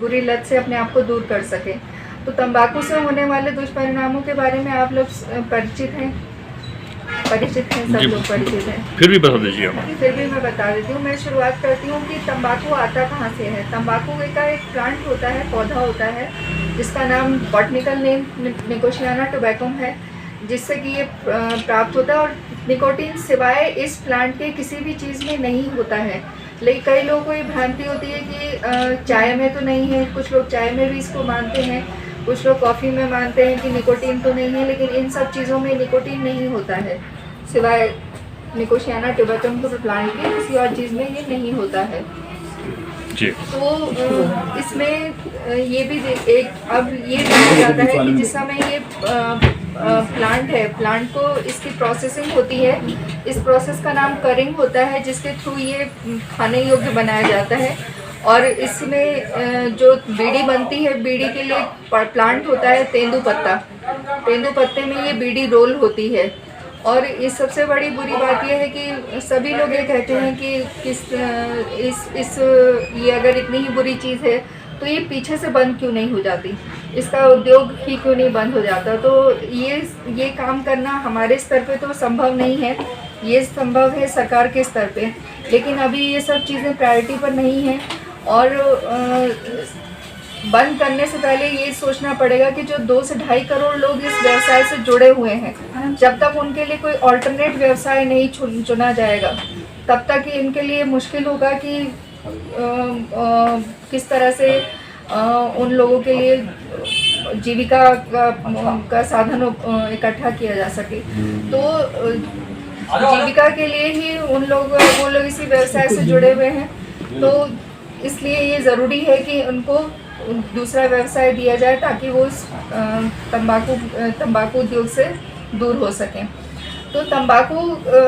बुरी लत से अपने आप को दूर कर सकें। तो तंबाकू से होने वाले दुष्परिणामों के बारे में आप लोग परिचित हैं, सब लोग परिचित हैं। फिर भी बता दीजिए आप। फिर भी मैं बता देती हूँ। मैं शुरुआत करती हूँ कि तंबाकू आता कहाँ से है। तंबाकू का एक प्लांट होता है, पौधा होता है, जिसका नाम बॉटनिकल नेम निकोशियाना टोबैकम है, जिससे कि ये प्राप्त होता है। और निकोटीन सिवाय इस प्लांट के किसी भी चीज़ में नहीं होता है। लेकिन कई लोगों को ये भ्रांति होती है कि चाय में तो नहीं है, कुछ लोग चाय में भी इसको मानते हैं, कुछ लोग कॉफ़ी में मानते हैं कि निकोटीन तो नहीं है, लेकिन इन सब चीज़ों में निकोटीन नहीं होता है, सिवाय निकोशियाना टोबैकम के प्लांट के किसी और चीज़ में ये नहीं होता है जी। तो इसमें ये भी अब ये देखा जाता है कि जिस समय ये प्लांट है, प्लांट को इसकी प्रोसेसिंग होती है, इस प्रोसेस का नाम करिंग होता है, जिसके थ्रू ये खाने योग्य बनाया जाता है। और इसमें जो बीड़ी बनती है, बीड़ी के लिए प्लांट होता है तेंदुपत्ता, तेंदुपत्ते में ये बीड़ी रोल होती है। और इस सबसे बड़ी बुरी बात यह है कि सभी लोग ये कहते हैं कि ये अगर इतनी ही बुरी चीज़ है तो ये पीछे से बंद क्यों नहीं हो जाती, इसका उद्योग ही क्यों नहीं बंद हो जाता। तो ये काम करना हमारे स्तर पे तो संभव नहीं है, ये संभव है सरकार के स्तर पे, लेकिन अभी ये सब चीज़ें प्रायोरिटी पर नहीं है। और बंद करने से पहले ये सोचना पड़ेगा कि जो 2 से 2.5 करोड़ लोग इस व्यवसाय से जुड़े हुए हैं, जब तक उनके लिए कोई ऑल्टरनेट व्यवसाय नहीं चुना जाएगा, तब तक इनके लिए मुश्किल होगा कि किस तरह से उन लोगों के लिए जीविका का साधन इकट्ठा किया जा सके। तो जीविका के लिए ही वो लोग इसी व्यवसाय से जुड़े हुए हैं, तो इसलिए ये ज़रूरी है कि उनको दूसरा व्यवसाय दिया जाए ताकि वो इस तंबाकू उद्योग से दूर हो सकें। तो तंबाकू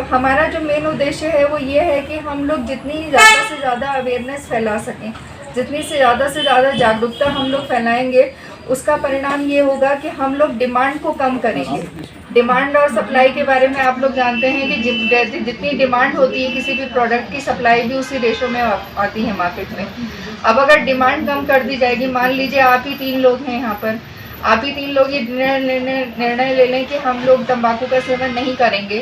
हमारा जो मेन उद्देश्य है वो ये है कि हम लोग जितनी ज़्यादा से ज़्यादा अवेयरनेस फैला सकें, जितनी से ज़्यादा जागरूकता हम लोग फैलाएंगे, उसका परिणाम ये होगा कि हम लोग डिमांड को कम करेंगे। डिमांड और सप्लाई के बारे में आप लोग जानते हैं कि जितनी डिमांड होती है किसी भी प्रोडक्ट की, सप्लाई भी उसी रेशो में आती है मार्केट में। अब अगर डिमांड कम कर दी जाएगी, मान लीजिए आप ही 3 लोग हैं यहाँ पर, आप ही 3 लोग ये निर्णय ले लें कि हम लोग तंबाकू का सेवन नहीं करेंगे,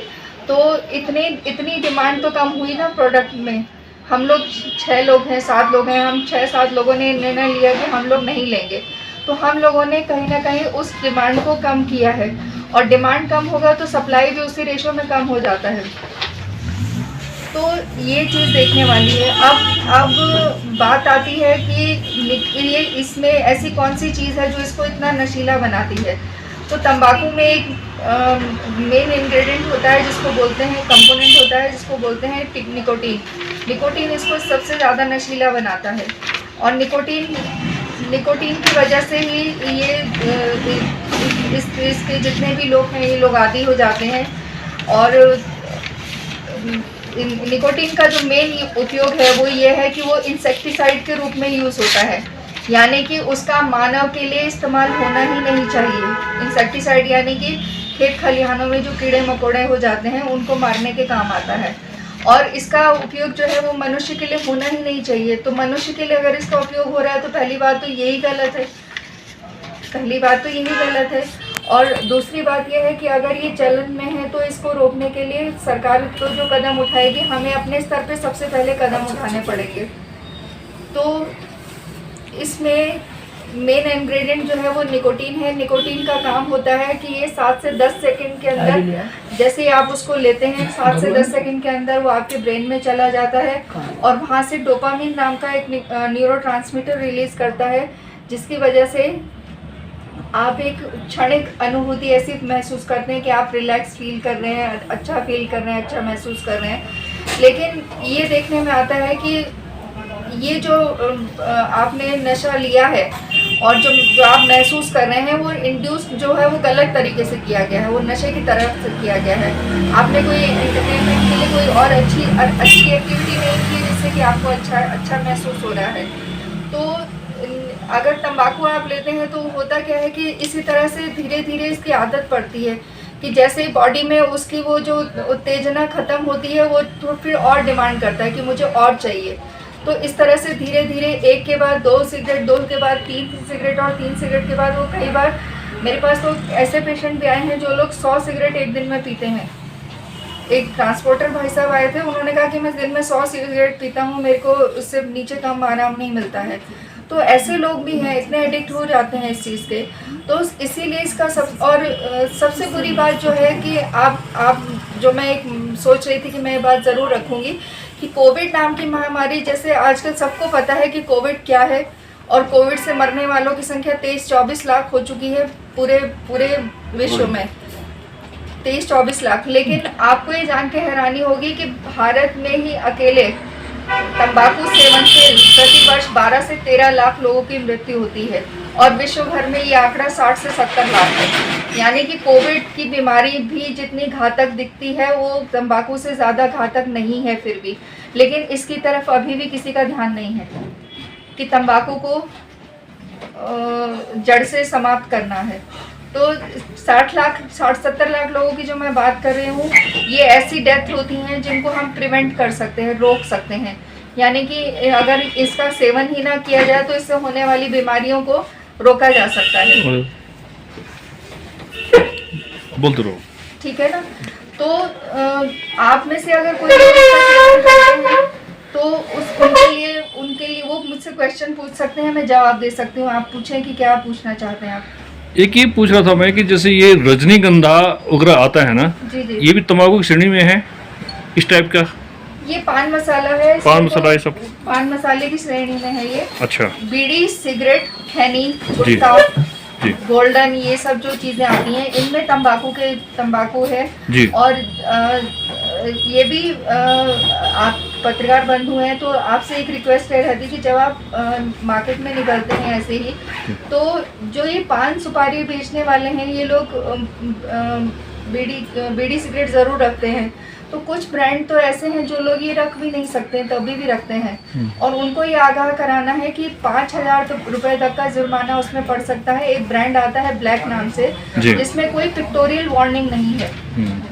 तो इतनी डिमांड तो कम हुई ना प्रोडक्ट में। हम लोग 6 लोग हैं, 7 लोग हैं, हम 6-7 लोगों ने निर्णय लिया कि हम लोग नहीं लेंगे, तो हम लोगों ने कहीं ना कहीं उस डिमांड को कम किया है। और डिमांड कम होगा तो सप्लाई भी उसी रेशो में कम हो जाता है। तो ये चीज़ देखने वाली है। अब बात आती है कि ये इसमें ऐसी कौन सी चीज़ है जो इसको इतना नशीला बनाती है। तो तंबाकू में एक मेन इंग्रेडिएंट होता है जिसको बोलते हैं, कंपोनेंट होता है जिसको बोलते हैं निकोटीन। निकोटीन इसको सबसे ज़्यादा नशीला बनाता है। और निकोटीन की वजह से ही ये इसके जितने भी लोग हैं, ये लोग आदी हो जाते हैं। और निकोटीन का जो मेन उपयोग है वो ये है कि वो इंसेक्टिसाइड के रूप में यूज़ होता है, यानी कि उसका मानव के लिए इस्तेमाल होना ही नहीं चाहिए। इंसेक्टिसाइड यानी कि खेत खलिहानों में जो कीड़े मकोड़े हो जाते हैं उनको मारने के काम आता है। और इसका उपयोग जो है वो मनुष्य के लिए होना ही नहीं चाहिए। तो मनुष्य के लिए अगर इसका उपयोग हो रहा है तो पहली बात तो यही गलत है। और दूसरी बात यह है कि अगर ये चलन में है तो इसको रोकने के लिए सरकार तो जो कदम उठाएगी, हमें अपने स्तर पे सबसे पहले कदम उठाने पड़ेंगे। तो इसमें मेन इंग्रेडिएंट जो है वो निकोटीन है। निकोटीन का काम होता है कि ये 7 से 10 सेकंड के अंदर, जैसे आप उसको लेते हैं 7 से 10 सेकंड के अंदर वो आपके ब्रेन में चला जाता है और वहाँ से डोपामिन नाम का एक न्यूरोट्रांसमीटर रिलीज करता है, जिसकी वजह से आप एक क्षणिक अनुभूति ऐसी महसूस करते हैं कि आप रिलैक्स फील कर रहे हैं, अच्छा फील कर रहे हैं, अच्छा महसूस कर रहे हैं। लेकिन ये देखने में आता है कि ये जो आपने नशा लिया है और जो आप महसूस कर रहे हैं वो इंड्यूस जो है वो गलत तरीके से किया गया है, वो नशे की तरफ से किया गया है। आपने कोई एंटरटेनमेंट के लिए कोई और अच्छी एक्टिविटी नहीं की जिससे कि आपको अच्छा महसूस हो रहा है। तो अगर तंबाकू आप लेते हैं तो होता क्या है कि इसी तरह से धीरे धीरे इसकी आदत पड़ती है कि जैसे बॉडी में उसकी वो जो उत्तेजना ख़त्म होती है वो तो फिर और डिमांड करता है कि मुझे और चाहिए। तो इस तरह से धीरे धीरे एक के बाद 2 सिगरेट, 2 के बाद 3 सिगरेट और 3 सिगरेट के बाद वो कई बार, मेरे पास तो ऐसे पेशेंट भी आए हैं जो लोग 100 सिगरेट एक दिन में पीते हैं। एक ट्रांसपोर्टर भाई साहब आए थे, उन्होंने कहा कि मैं दिन में 100 सिगरेट पीता हूँ, मेरे को उससे नीचे कम आराम नहीं मिलता है। तो ऐसे लोग भी हैं, इतने एडिक्ट हो जाते हैं इस चीज़ के। तो इसीलिए इसका सबसे बुरी बात जो है कि आप जो मैं एक सोच रही थी कि मैं ये बात ज़रूर रखूँगी कि कोविड नाम की महामारी, जैसे आजकल सबको पता है कि कोविड क्या है और कोविड से मरने वालों की संख्या 23-24 लाख हो चुकी है पूरे विश्व में, 23-24 लाख। लेकिन आपको ये जान के हैरानी होगी कि भारत में ही अकेले तंबाकू सेवन से प्रति वर्ष 12 से 13 लाख लोगों की मृत्यु होती है और विश्व भर में ये आंकड़ा 60 से 70 लाख है। यानी कि कोविड की बीमारी भी जितनी घातक दिखती है वो तंबाकू से ज़्यादा घातक नहीं है फिर भी, लेकिन इसकी तरफ अभी भी किसी का ध्यान नहीं है कि तंबाकू को जड़ से समाप्त करना है। तो 60-70 लाख लोगों की जो मैं बात कर रही हूँ, ये ऐसी डेथ होती हैं जिनको हम प्रिवेंट कर सकते हैं, रोक सकते हैं। यानी कि अगर इसका सेवन ही ना किया जाए तो इससे होने वाली बीमारियों को रोका जा सकता है। बोलते रहो। ठीक है ना? तो आप में से अगर कोई लोग इसका सेवन करते हैं तो उनके लिए वो मुझसे क्वेश्चन पूछ सकते हैं, मैं जवाब दे सकती हूँ। आप पूछें कि क्या पूछना चाहते हैं आप। एक ये पूछ रहा था मैं कि जैसे ये रजनीगंधा वगैरह आता है ना, जी जी, ये भी तंबाकू की श्रेणी में है इस टाइप का? ये पान मसाला है। पान मसाला ये सब पान मसाले की श्रेणी में है ये। अच्छा। बीड़ी, सिगरेट, खैनी, गुटखा, गोल्डन, ये सब जो चीजें आती हैं इनमें तंबाकू है जी। और ये भी आप पत्रकार बंधु हैं तो आपसे एक रिक्वेस्ट रहती कि जब आप मार्केट में निकलते हैं ऐसे ही, तो जो ये पान सुपारी बेचने वाले हैं ये लोग बीड़ी सिगरेट ज़रूर रखते हैं। तो कुछ ब्रांड तो ऐसे हैं जो लोग ये रख भी नहीं सकते हैं तभी भी रखते हैं और उनको ये आगाह कराना है कि 5,000 रुपए तक का जुर्माना उसमें पड़ सकता है। एक ब्रांड आता है ब्लैक नाम से जिसमें कोई पिक्टोरियल वार्निंग नहीं है,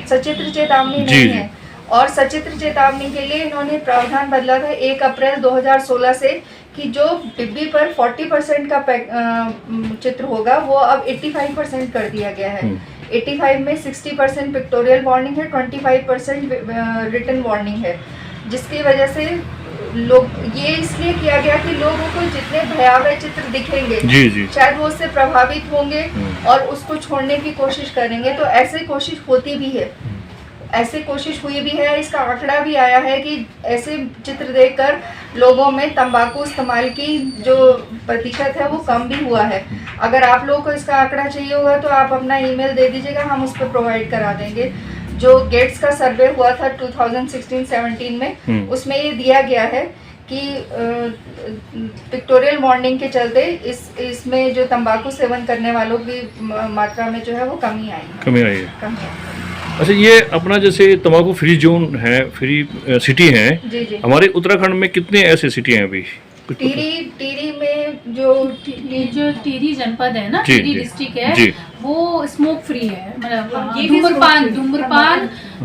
सचित्र चेतावनी नहीं है और सचित्र चेतावनी के लिए इन्होंने प्रावधान बदला था 1 अप्रैल 2016 से कि जो डिब्बी पर 40% का चित्र होगा वो अब 85% कर दिया गया है। 85 में 60% पिक्टोरियल वार्निंग है, 25% रिटन वार्निंग है, जिसकी वजह से लोग ये इसलिए किया गया कि लोगों को जितने भयावह चित्र दिखेंगे जी। शायद वो उससे प्रभावित होंगे और उसको छोड़ने की कोशिश करेंगे। तो ऐसी कोशिश होती भी है, ऐसी कोशिश हुई भी है। इसका आंकड़ा भी आया है कि ऐसे चित्र देखकर लोगों में तंबाकू इस्तेमाल की जो प्रतिशत है वो कम भी हुआ है। अगर आप लोगों को इसका आंकड़ा चाहिए होगा तो आप अपना ईमेल दे दीजिएगा, हम उस पर प्रोवाइड करा देंगे। जो गेट्स का सर्वे हुआ था 2016-17 में उसमें ये दिया गया है कि पिक्टोरियल वार्निंग के चलते इसमें जो तंबाकू सेवन करने वालों की मात्रा में जो है वो कमी आई है। अच्छा, ये अपना जैसे तंबाकू फ्री जोन है, फ्री सिटी है जी। हमारे उत्तराखंड में कितने ऐसे सिटी हैं अभी? टीरी में जो टीरी जनपद है ना, टीरी डिस्ट्रिक्ट है जी। वो स्मोक फ्री है, मतलब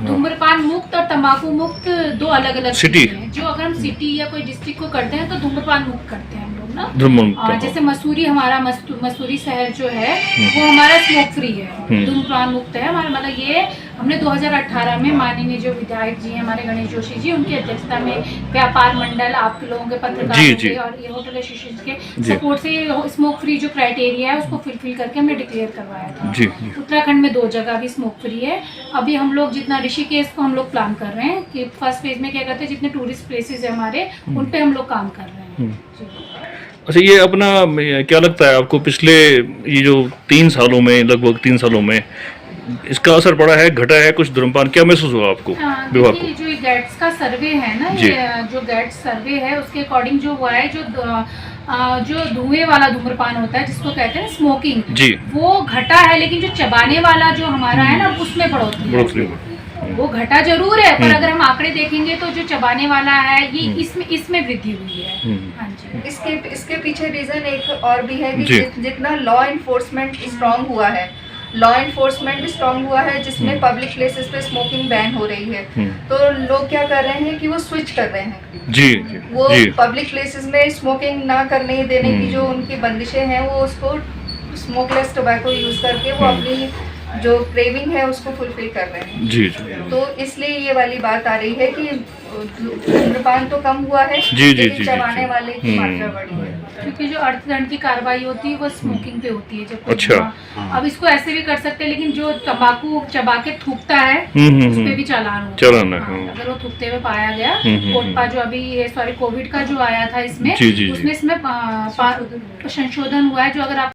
धूम्रपान मुक्त और तंबाकू मुक्त दो अलग अलग सिटी है। जो अगर हम सिटी या कोई डिस्ट्रिक्ट को करते हैं तो धूम्रपान मुक्त करते हैं हम लोग ना। जैसे मसूरी, हमारा मसूरी शहर जो है वो हमारा स्मोक फ्री है, धूम्रपान मुक्त है हमारा। मतलब ये हमने 2018 में माननीय जो विधायक जी हैं हमारे गणेश जोशी जी, उनकी अध्यक्षता में व्यापार मंडल, आपके लोगों के पत्रकार और ये होटल एसोसिएशन के सपोर्ट से स्मोक फ्री जो क्राइटेरिया है उसको फुलफिल करके हमने डिक्लेयर करवाया था। उत्तराखंड में 2 जगह भी स्मोक फ्री है। अभी हम लोग जितना ऋषिकेश को हम लोग प्लान कर रहे हैं कि फर्स्ट फेज में क्या कहते हैं, जितने टूरिस्ट प्लेसेस है हमारे उन पे हम लोग काम कर रहे हैं। अच्छा, ये अपना क्या लगता है आपको पिछले ये जो 3 सालों में, लगभग 3 सालों में इसका असर पड़ा है, घटा है कुछ धूम्रपान? क्या महसूस हुआ आपको विभाग को? जो गैट्स का सर्वे है ना, ये जो गैट्स सर्वे है उसके अकॉर्डिंग जो हुआ है, जो धुएं वाला धूम्रपान होता है जिसको कहते हैं स्मोकिंग जी, वो घटा है। लेकिन जो चबाने वाला जो हमारा है ना उसमें बढ़ोतरी है। वो घटा जरूर है पर अगर हम आंकड़े देखेंगे तो जो चबाने वाला है ये इसमें वृद्धि हुई है। हाँ जी। इसके पीछे रीजन एक और भी है कि जितना लॉ इन्फोर्समेंट स्ट्रांग हुआ है लॉ एनफोर्समेंट स्ट्रांग हुआ है, जिसमें पब्लिक प्लेसेस पे स्मोकिंग बैन हो रही है। तो लोग क्या कर रहे हैं कि वो स्विच कर रहे हैं, जी वो जी पब्लिक प्लेसेस में स्मोकिंग ना करने देने की जो उनकी बंदिशें हैं, वो उसको स्मोकलेस टोबैको यूज करके वो अपनी जो क्रेविंग है उसको फुलफिल कर रहे हैं। जी जी तो इसलिए ये वाली बात आ रही है कि धूम्रपान तो कम हुआ है, जी, जी, लेकिन जी, चबाने जी। वाले की मात्रा बढ़ी है। क्योंकि जो अर्थदंड की कार्रवाई होती है वो स्मोकिंग पे होती है जब कोई अच्छा। अब इसको ऐसे भी कर सकते हैं, लेकिन जो तंबाकू चबा के थूकता है उस पे भी चालान होगा। चालान है, हाँ, हाँ। अगर वो थूकते हुए पाया गया, हम्म। कोटपा जो अभी सॉरी कोविड का जो आया था इसमें, जी, जी, जी। उसमें इसमें संशोधन हुआ है, जो अगर आप